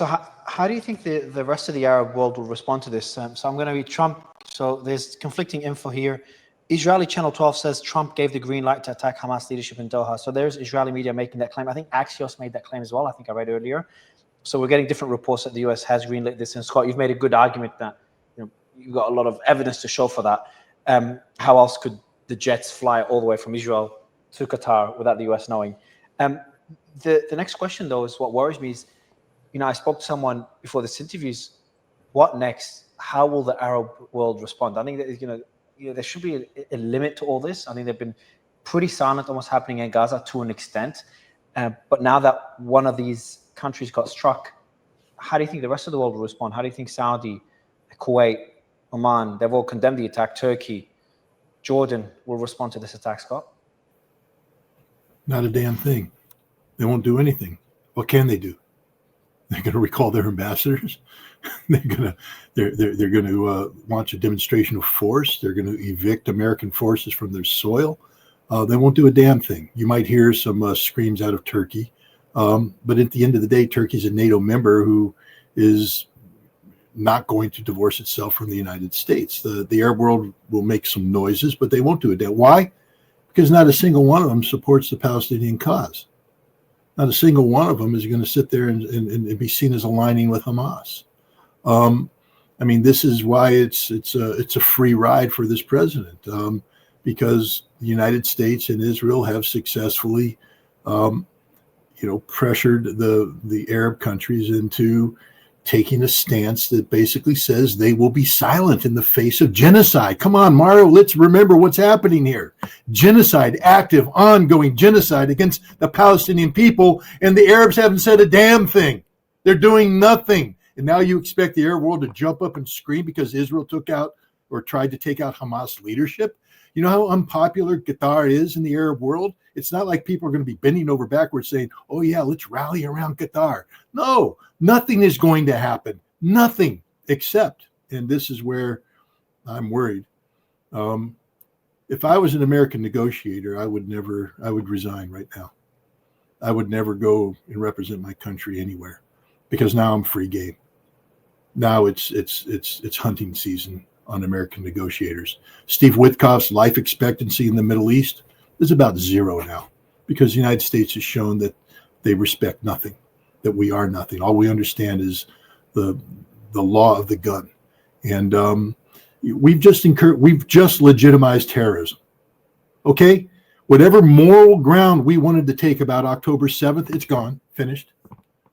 So how do you think the rest of the Arab world will respond to this? So I'm going to read Trump. So there's conflicting info here. Israeli Channel 12 says Trump gave the green light to attack Hamas leadership in Doha. So there's Israeli media making that claim. I think Axios made that claim as well. I think I read earlier. So we're getting different reports that the US has greenlit this. And Scott, you've made a good argument that you've got a lot of evidence to show for that. How else could the jets fly all the way from Israel to Qatar without the US knowing? The next question, though, is what worries me is, I spoke to someone before this interview. What next? How will the Arab world respond? I think that there should be a limit to all this. I think they've been pretty silent on what's happening in Gaza to an extent. But now that one of these countries got struck, how do you think the rest of the world will respond? How do you think Saudi, Kuwait, Oman, they've all condemned the attack, Turkey, Jordan will respond to this attack, Scott? Not a damn thing. They won't do anything. What can they do? They're going to recall their ambassadors. They're going to launch a demonstration of force. They're going to evict American forces from their soil. They won't do a damn thing. You might hear some screams out of Turkey, but at the end of the day, Turkey's a NATO member who is not going to divorce itself from the United States. The Arab world will make some noises, but they won't do a damn. Why? Because not a single one of them supports the Palestinian cause. Not a single one of them is going to sit there and be seen as aligning with Hamas. This is why it's a free ride for this president, because the United States and Israel have successfully, pressured the Arab countries into taking a stance that basically says they will be silent in the face of genocide. Come on, Mario, let's remember what's happening here. Genocide, active, ongoing genocide against the Palestinian people, and the Arabs haven't said a damn thing. They're doing nothing. And now you expect the Arab world to jump up and scream because Israel took out or tried to take out Hamas leadership? You know how unpopular Qatar is in the Arab world? It's not like people are going to be bending over backwards saying, oh yeah, let's rally around Qatar. No, nothing is going to happen. Nothing, except, and this is where I'm worried. If I was an American negotiator, I would resign right now. I would never go and represent my country anywhere, because now I'm free game. Now it's hunting season on American negotiators. Steve Witkoff's life expectancy in the Middle East is about zero now, because the United States has shown that they respect nothing, that we are nothing. All we understand is the law of the gun. And we've just legitimized terrorism. Okay? Whatever moral ground we wanted to take about October 7th, it's gone, finished.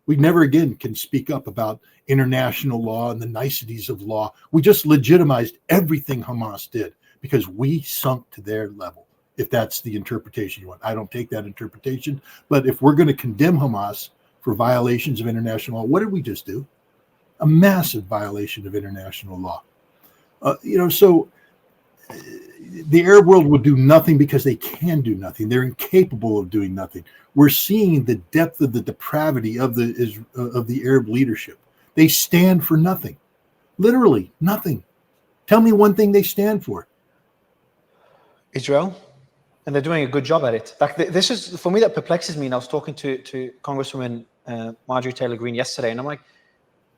We never again can speak up about international law and the niceties of law. We just legitimized everything Hamas did because we sunk to their level, if that's the interpretation you want. I don't take that interpretation, but if we're going to condemn Hamas for violations of international law, what did we just do? A massive violation of international law. So the Arab world will do nothing because they can do nothing. They're incapable of doing nothing. We're seeing the depth of the depravity of the Arab leadership. They stand for nothing, literally nothing. Tell me one thing they stand for. Israel, and they're doing a good job at it. This is, for me, that perplexes me. And I was talking to Congresswoman Marjorie Taylor Greene yesterday, and I'm like,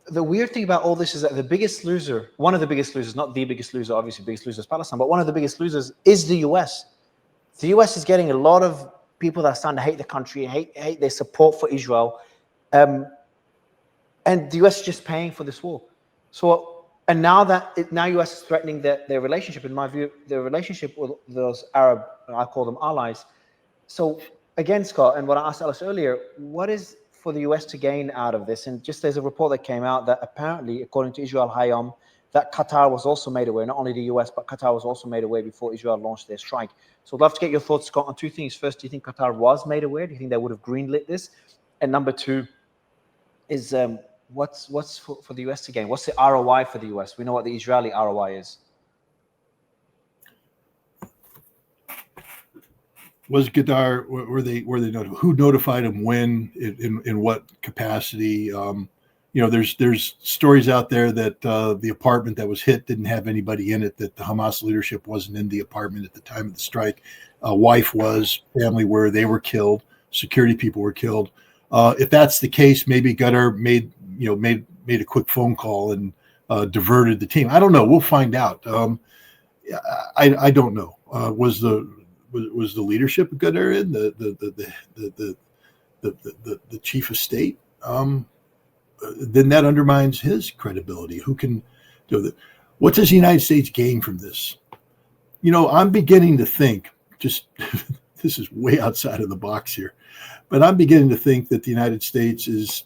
the weird thing about all this is that the biggest loser, one of the biggest losers, not the biggest loser, obviously the biggest loser is Palestine, but one of the biggest losers is the US. The US is getting a lot of people that are starting to hate the country, hate their support for Israel. And the US is just paying for this war. So, and now US is threatening their relationship, in my view, their relationship with those Arab, I call them allies. So again, Scott, and what I asked Alice earlier, what is for the US to gain out of this? And just there's a report that came out that apparently, according to Israel Hayom, that Qatar was also made aware, not only the US, but Qatar was also made aware before Israel launched their strike. So I'd love to get your thoughts, Scott, on two things. First, do you think Qatar was made aware? Do you think they would have greenlit this? And number two is what's for the US to gain? What's the ROI for the US? We know what the Israeli ROI is. Was Qatar, were they notified? Who notified them when, in what capacity? There's stories out there that the apartment that was hit didn't have anybody in it, that the Hamas leadership wasn't in the apartment at the time of the strike. Wife was, family were, they were killed, security people were killed. If that's the case, maybe Qatar made made a quick phone call and diverted the team. I don't know. We'll find out. I don't know. Was the leadership good there in the chief of state? Then that undermines his credibility. Who can do that? What does the United States gain from this? I'm beginning to think, just this is way outside of the box here, but I'm beginning to think that the United States is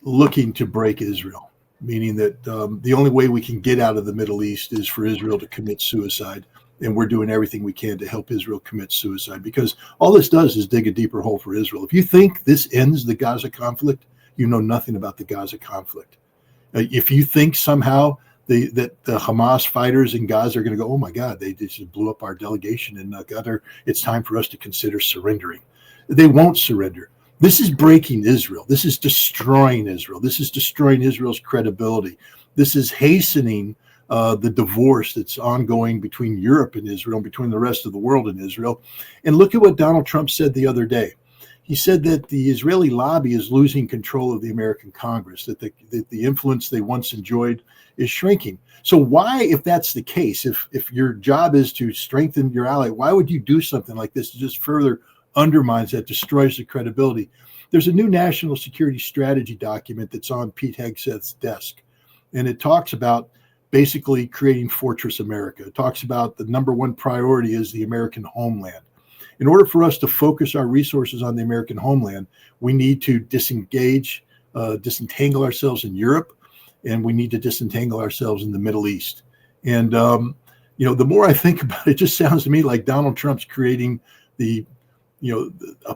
looking to break Israel, meaning that the only way we can get out of the Middle East is for Israel to commit suicide. And we're doing everything we can to help Israel commit suicide, because all this does is dig a deeper hole for Israel. If you think this ends the Gaza conflict, you know nothing about the Gaza conflict. If you think somehow that the Hamas fighters in Gaza are going to go, oh my God, they just blew up our delegation in Qatar, it's time for us to consider surrendering. They won't surrender. This is breaking Israel. This is destroying Israel. This is destroying Israel's credibility. This is hastening the divorce that's ongoing between Europe and Israel, and between the rest of the world and Israel. And look at what Donald Trump said the other day. He said that the Israeli lobby is losing control of the American Congress, that the influence they once enjoyed is shrinking. So why, if that's the case, if your job is to strengthen your ally, why would you do something like this that just further undermines that, destroys the credibility? There's a new national security strategy document that's on Pete Hegseth's desk, and it talks about basically creating Fortress America. It talks about the number one priority is the American homeland. In order for us to focus our resources on the American homeland, we need to disentangle ourselves in Europe, and we need to disentangle ourselves in the Middle East. And, the more I think about it, it just sounds to me like Donald Trump's creating a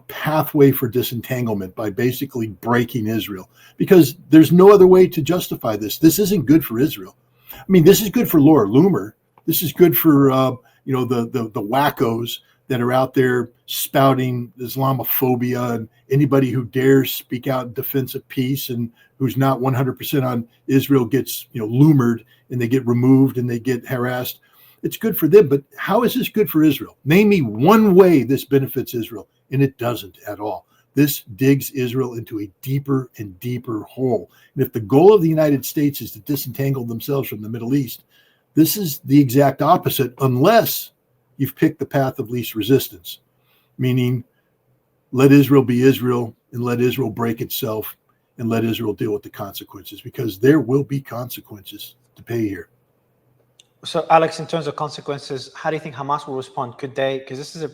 pathway for disentanglement by basically breaking Israel, because there's no other way to justify this. This isn't good for Israel. I mean, this is good for Laura Loomer. This is good for, the wackos that are out there spouting Islamophobia, and anybody who dares speak out in defense of peace and who's not 100% on Israel gets, Loomered, and they get removed and they get harassed. It's good for them, but how is this good for Israel? Name me one way this benefits Israel, and it doesn't at all. This digs Israel into a deeper and deeper hole. And if the goal of the United States is to disentangle themselves from the Middle East, this is the exact opposite, unless you've picked the path of least resistance, meaning let Israel be Israel, and let Israel break itself, and let Israel deal with the consequences, because there will be consequences to pay here. So, Alex, in terms of consequences, how do you think Hamas will respond? Could they, because this is a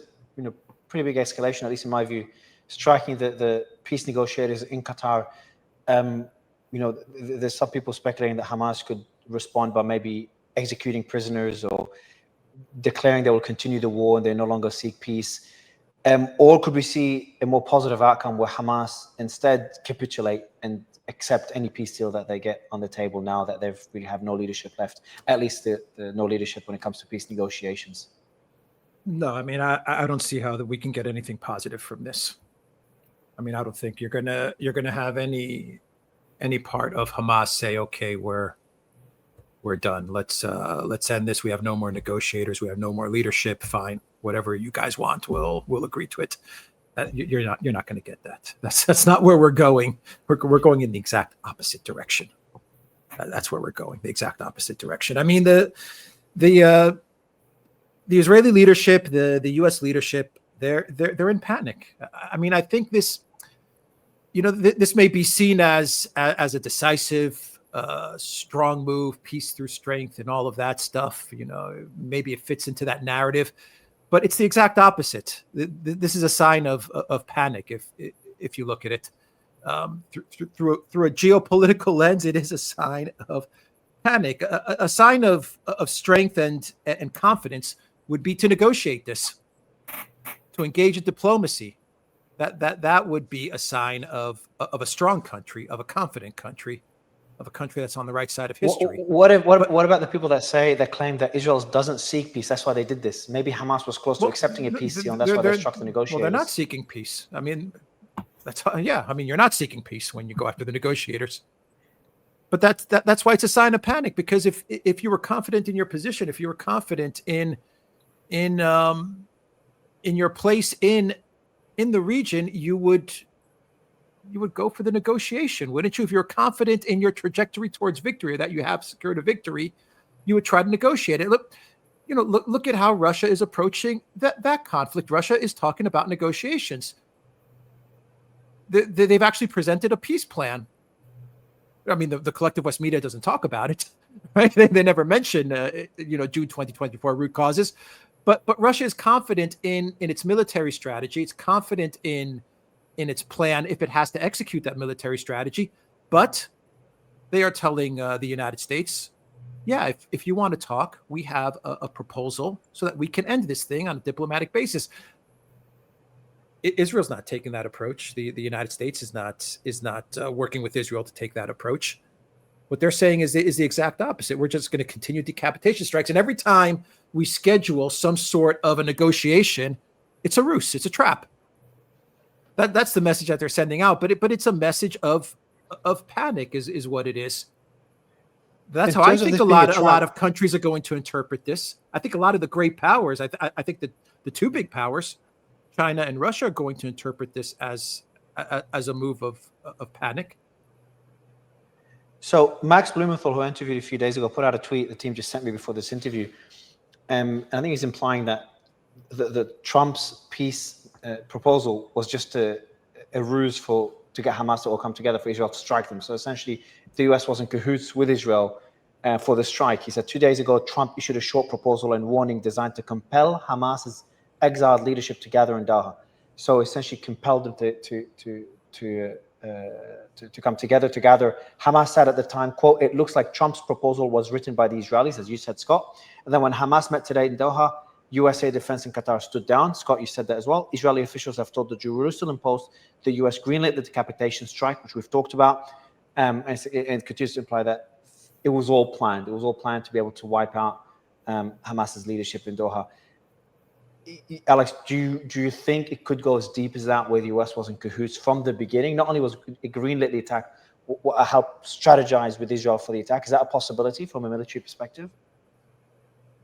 pretty big escalation, at least in my view, striking the peace negotiators in Qatar. There's some people speculating that Hamas could respond by maybe executing prisoners or declaring they will continue the war and they no longer seek peace. Or could we see a more positive outcome where Hamas instead capitulate and accept any peace deal that they get on the table now that they really have no leadership left, at least the no leadership when it comes to peace negotiations? No, I mean, I don't see how that we can get anything positive from this. I mean, I don't think you're gonna have any part of Hamas say, okay, we're done. Let's end this. We have no more negotiators. We have no more leadership. Fine, whatever you guys want, we'll agree to it. You're not going to get that. That's not where we're going. We're going in the exact opposite direction. That's where we're going, the exact opposite direction. I mean, the Israeli leadership, the U.S. leadership, they're in panic. I mean, I think this, this may be seen as a decisive, strong move, peace through strength, and all of that stuff. Maybe it fits into that narrative, but it's the exact opposite. This is a sign of panic. If you look at it through a geopolitical lens, it is a sign of panic. A sign of strength and confidence would be to negotiate this, to engage in diplomacy. That would be a sign of a strong country, of a confident country, of a country that's on the right side of history. What about the people that claim that Israel doesn't seek peace? That's why they did this. Maybe Hamas was close to accepting a peace deal, and that's why they struck the negotiators. Well, they're not seeking peace. I mean, you're not seeking peace when you go after the negotiators. But that's why it's a sign of panic, because if you were confident in your position, if you were confident in your place in the region, you would you would go for the negotiation, wouldn't you? If you're confident in your trajectory towards victory, that you have secured a victory, you would try to negotiate it. Look at how Russia is approaching that conflict. Russia is talking about negotiations. They've actually presented a peace plan. I mean, the collective West media doesn't talk about it, right? They never mention, June 2024 root causes. But Russia is confident in its military strategy. It's confident in its plan if it has to execute that military strategy. But they are telling the United States, yeah, if you want to talk, we have a proposal so that we can end this thing on a diplomatic basis. Israel's not taking that approach. The United States is not working with Israel to take that approach. What they're saying is the exact opposite. We're just going to continue decapitation strikes. And every time we schedule some sort of a negotiation, it's a ruse. It's a trap. That's the message that they're sending out. But it's a message of panic is what it is. That's how I think a lot of countries are going to interpret this. I think a lot of the great powers, I think that the two big powers, China and Russia, are going to interpret this as a move of panic. So Max Blumenthal, who I interviewed a few days ago, put out a tweet the team just sent me before this interview. And I think he's implying that the Trump's peace proposal was just a ruse to get Hamas to all come together for Israel to strike them. So essentially, the US was in cahoots with Israel for the strike. He said 2 days ago, Trump issued a short proposal and warning designed to compel Hamas's exiled leadership to gather in Doha. So essentially compelled them to come together to gather. Hamas said at the time, quote, "It looks like Trump's proposal was written by the Israelis," as you said, Scott. And then when Hamas met today in Doha, USA Defense and Qatar stood down. Scott, you said that as well. Israeli officials have told the Jerusalem Post the US greenlit the decapitation strike, which we've talked about, and it continues to imply that it was all planned. It was all planned to be able to wipe out Hamas's leadership in Doha. Alex, do you think it could go as deep as that, where the US was in cahoots from the beginning? Not only was it greenlit the attack, helped strategize with Israel for the attack. Is that a possibility from a military perspective?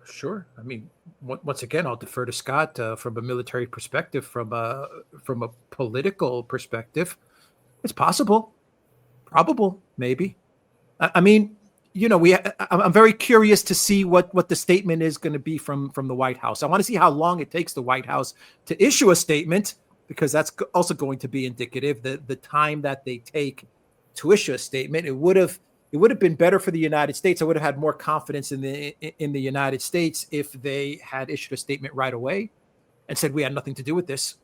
Sure. I mean, once again, I'll defer to Scott from a military perspective. From a political perspective, it's possible, probable, maybe. I mean, I'm very curious to see what the statement is going to be from the White House. I want to see how long it takes the White House to issue a statement, because that's also going to be indicative. The time that they take to issue a statement, it would have been better for the United States. I would have had more confidence in the United States if they had issued a statement right away and said we had nothing to do with this.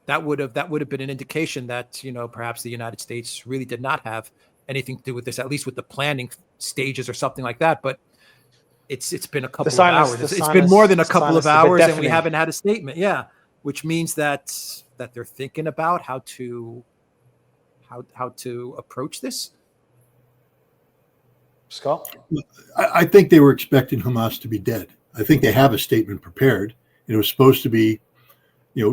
That would have been an indication that perhaps the United States really did not have anything to do with this, at least with the planning stages or something like that. But it's been a couple of hours. It's been more than a couple of hours, and we haven't had a statement. Yeah, which means that they're thinking about how to approach this. Scott? I think they were expecting Hamas to be dead. I think they have a statement prepared. It was supposed to be,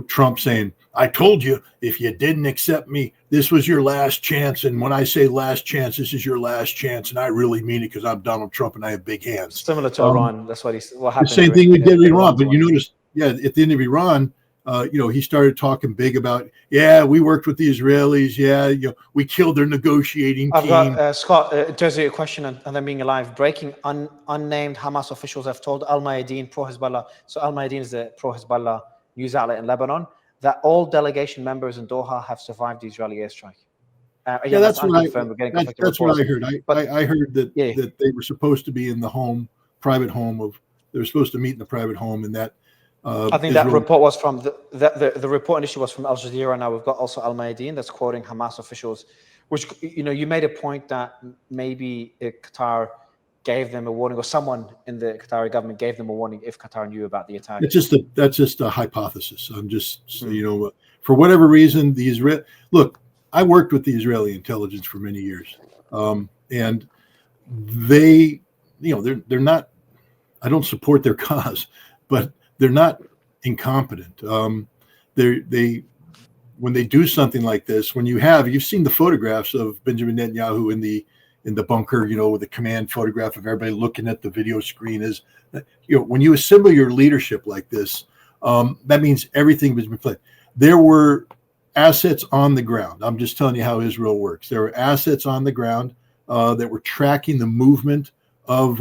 Trump saying, "I told you, if you didn't accept me, this was your last chance. And when I say last chance, this is your last chance. And I really mean it, because I'm Donald Trump and I have big hands." Similar to Iran. That's what happened. The same thing we did in Iran. But you notice, at the end of Iran, he started talking big about, we worked with the Israelis. We killed their negotiating team. I've got, Scott, there's a question on them being alive. Breaking unnamed Hamas officials have told Al Mayadeen, pro-Hezbollah. So Al Mayadeen is the pro-Hezbollah news outlet in Lebanon, that all delegation members in Doha have survived the Israeli airstrike. That's what I heard. I heard that they were supposed to be in the private home they were supposed to meet in the private home, and that I think that report was from the report initially was from Al Jazeera. Now we've got also Al Mayadeen that's quoting Hamas officials, which you made a point that maybe Qatar gave them a warning, or someone in the Qatari government gave them a warning if Qatar knew about the attack. That's just a hypothesis. I'm just for whatever reason, I worked with the Israeli intelligence for many years, and they, they're not. I don't support their cause, but they're not incompetent. They when they do something like this, you've seen the photographs of Benjamin Netanyahu in the bunker, with the command photograph of everybody looking at the video screen, when you assemble your leadership like this, that means everything was planned. There were assets on the ground. I'm just telling you how Israel works. There were assets on the ground that were tracking the movement of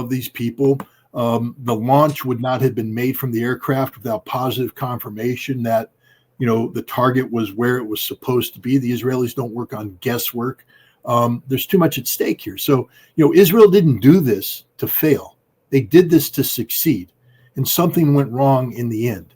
these people. The launch would not have been made from the aircraft without positive confirmation that, the target was where it was supposed to be. The Israelis don't work on guesswork. There's too much at stake here. So, Israel didn't do this to fail. They did this to succeed, and something went wrong in the end.